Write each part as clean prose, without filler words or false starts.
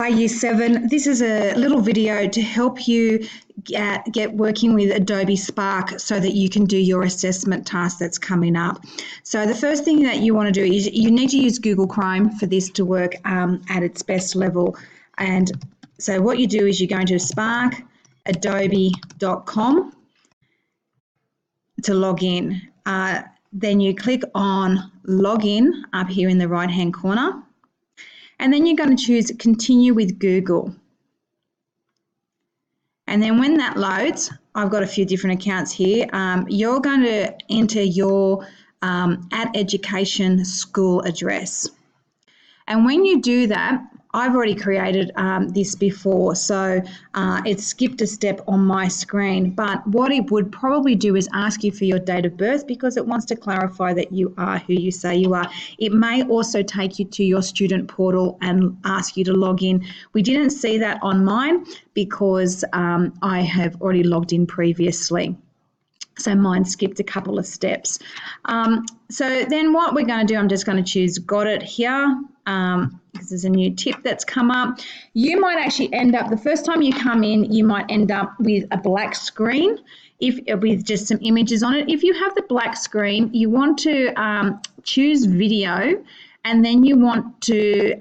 Hi Year 7, this is a little video to help you get working with Adobe Spark so that you can do your assessment task that's coming up. So the first thing that you want to do is you need to use Google Chrome for this to work at its best level. And so what you do is you go into sparkadobe.com to log in. Then you click on Login up here in the right hand corner. And then you're going to choose Continue with Google. And then when that loads, I've got a few different accounts here. You're going to enter your @education school address. And when you do that, I've already created this before, so it skipped a step on my screen. But what it would probably do is ask you for your date of birth because it wants to clarify that you are who you say you are. It may also take you to your student portal and ask you to log in. We didn't see that on mine because I have already logged in previously. So mine skipped a couple of steps. So then what we're going to do, I'm just going to choose Got It here. This is a new tip that's come up. You might actually end up, the first time you come in, you might end up with a black screen with just some images on it. If you have the black screen, you want to choose video, and then you want to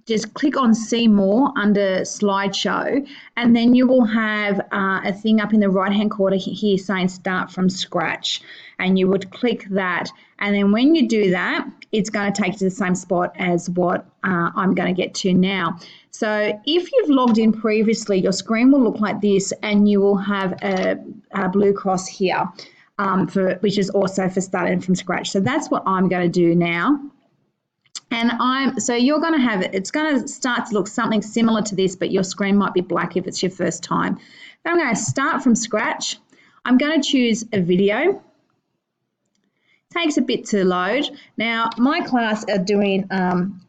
just click on See More under Slideshow, and then you will have a thing up in the right-hand corner here saying Start from Scratch, and you would click that. And then when you do that, it's going to take you to the same spot as what I'm going to get to now. So if you've logged in previously, your screen will look like this, and you will have a blue cross here, which is also for starting from scratch. So that's what I'm going to do now. And so you're going to have it, it's going to start to look something similar to this, but your screen might be black if it's your first time. Then I'm going to start from scratch. I'm going to choose a video. Takes a bit to load. Now, my class are doing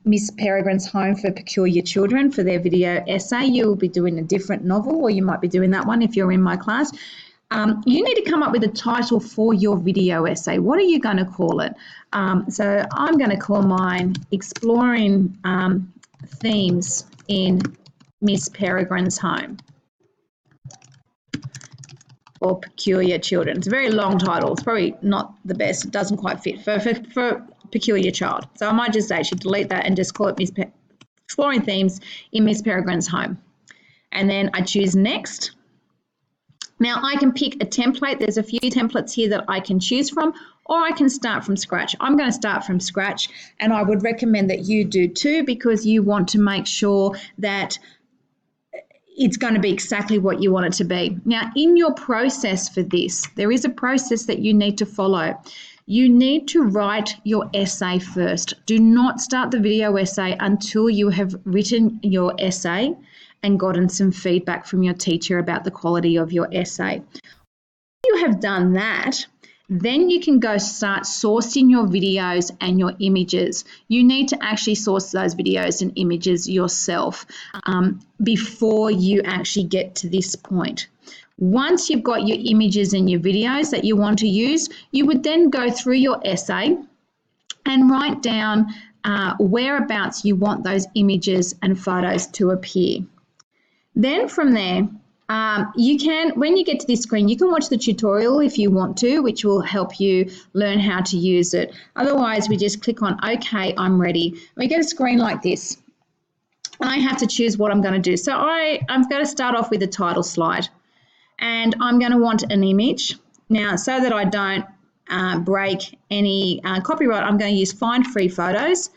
Miss Peregrine's Home for Peculiar Children for their video essay. You'll be doing a different novel, or you might be doing that one if you're in my class. You need to come up with a title for your video essay. What are you going to call it? So I'm going to call mine Exploring Themes in Miss Peregrine's Home for Peculiar Children. It's a very long title. It's probably not the best. It doesn't quite fit for Peculiar Child. So I might just actually delete that and just call it Exploring Themes in Miss Peregrine's Home. And then I choose Next. Now I can pick a template. There's a few templates here that I can choose from, or I can start from scratch. I'm going to start from scratch, and I would recommend that you do too, because you want to make sure that it's going to be exactly what you want it to be. Now, in your process for this, there is a process that you need to follow. You need to write your essay first. Do not start the video essay until you have written your essay and gotten some feedback from your teacher about the quality of your essay. When you have done that, then you can go start sourcing your videos and your images. You need to actually source those videos and images yourself before you actually get to this point. Once you've got your images and your videos that you want to use, you would then go through your essay and write down whereabouts you want those images and photos to appear. Then from there, you can, when you get to this screen, you can watch the tutorial if you want to, which will help you learn how to use it. Otherwise, we just click on OK, I'm ready. We get a screen like this, and I have to choose what I'm going to do. So I'm going to start off with a title slide, and I'm going to want an image. Now, so that I don't break any copyright, I'm going to use Find Free Photos,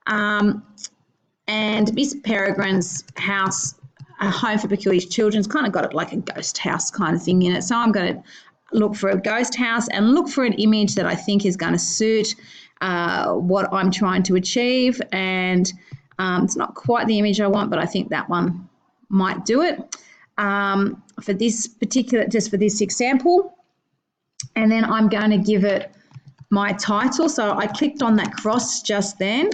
and Miss Peregrine's house, a home for peculiar children's kind of got it like a ghost house kind of thing in it. So I'm going to look for a ghost house and look for an image that I think is going to suit what I'm trying to achieve. And it's not quite the image I want, but I think that one might do it for this particular, just for this example. And then I'm going to give it my title. So I clicked on that cross just then.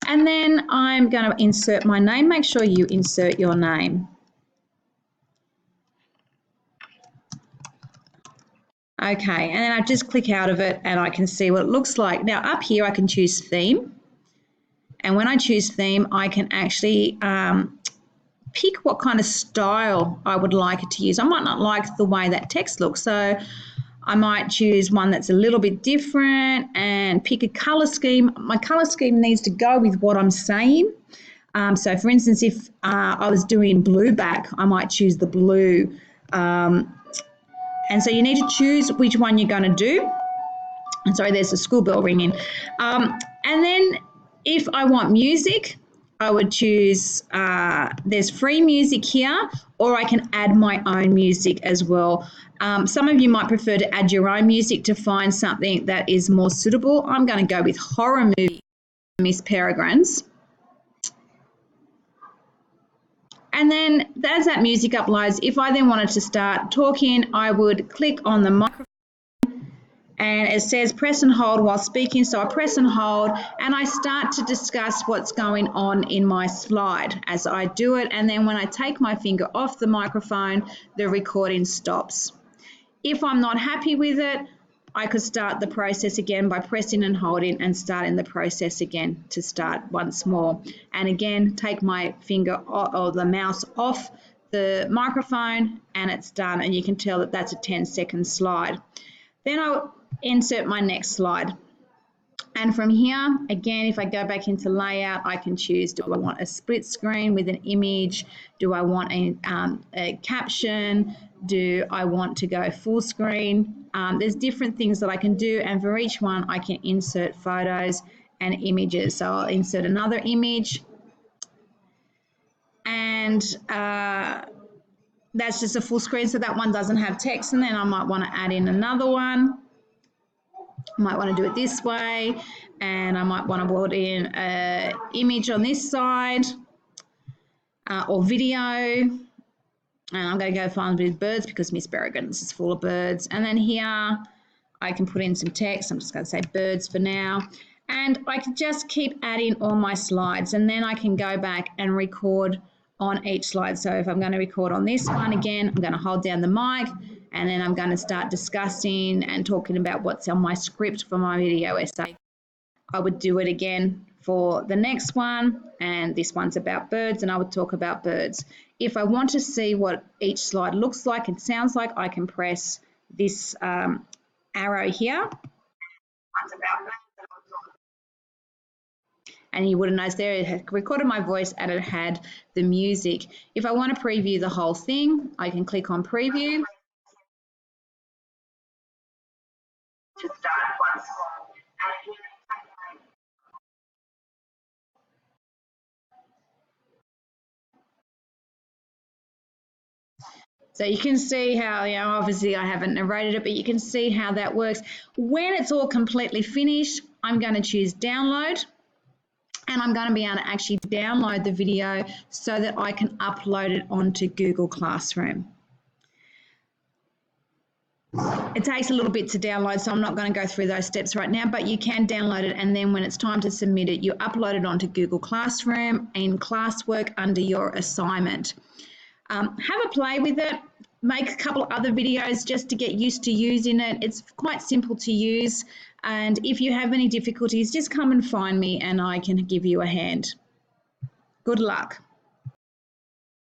And then I'm going to insert my name. Make sure you insert your name. Okay, and then I just click out of it and I can see what it looks like. Now up here I can choose theme. And when I choose theme, I can actually pick what kind of style I would like it to use. I might not like the way that text looks, so I might choose one that's a little bit different and pick a color scheme. My color scheme needs to go with what I'm saying. So for instance, if I was doing blue back, I might choose the blue. And so you need to choose which one you're going to do. And sorry, there's a school bell ringing. And then if I want music, I would choose, there's free music here, or I can add my own music as well. Some of you might prefer to add your own music to find something that is more suitable. I'm going to go with horror movie, Miss Peregrine's. And then as that music uploads, if I then wanted to start talking, I would click on the microphone and it says press and hold while speaking. So I press and hold and I start to discuss what's going on in my slide as I do it. And then when I take my finger off the microphone, the recording stops. If I'm not happy with it, I could start the process again by pressing and holding and starting the process again to start once more. And again, take my finger or the mouse off the microphone and it's done. And you can tell that that's a 10-second slide. Then I'll insert my next slide. And from here, again, if I go back into layout, I can choose, do I want a split screen with an image? Do I want a caption? Do I want to go full screen? There's different things that I can do, and for each one, I can insert photos and images. So I'll insert another image, and that's just a full screen, so that one doesn't have text, and then I might want to add in another one. I might want to do it this way, and I might want to put in an image on this side or video. And I'm going to go find with birds because Miss Peregrine's is full of birds. And then here I can put in some text. I'm just going to say birds for now. And I can just keep adding all my slides, and then I can go back and record on each slide. So if I'm going to record on this one again, I'm going to hold down the mic, and then I'm going to start discussing and talking about what's on my script for my video essay. I would do it again for the next one, and this one's about birds, and I would talk about birds. If I want to see what each slide looks like and sounds like, I can press this arrow here. And you would have noticed there it had recorded my voice and it had the music. If I want to preview the whole thing, I can click on preview. So you can see how, obviously I haven't narrated it, but you can see how that works. When it's all completely finished, I'm going to choose download. And I'm going to be able to actually download the video so that I can upload it onto Google Classroom. It takes a little bit to download, so I'm not going to go through those steps right now, but you can download it, and then when it's time to submit it, you upload it onto Google Classroom in classwork under your assignment. Have a play with it. Make a couple other videos just to get used to using it. It's quite simple to use. And if you have any difficulties, just come and find me and I can give you a hand. Good luck.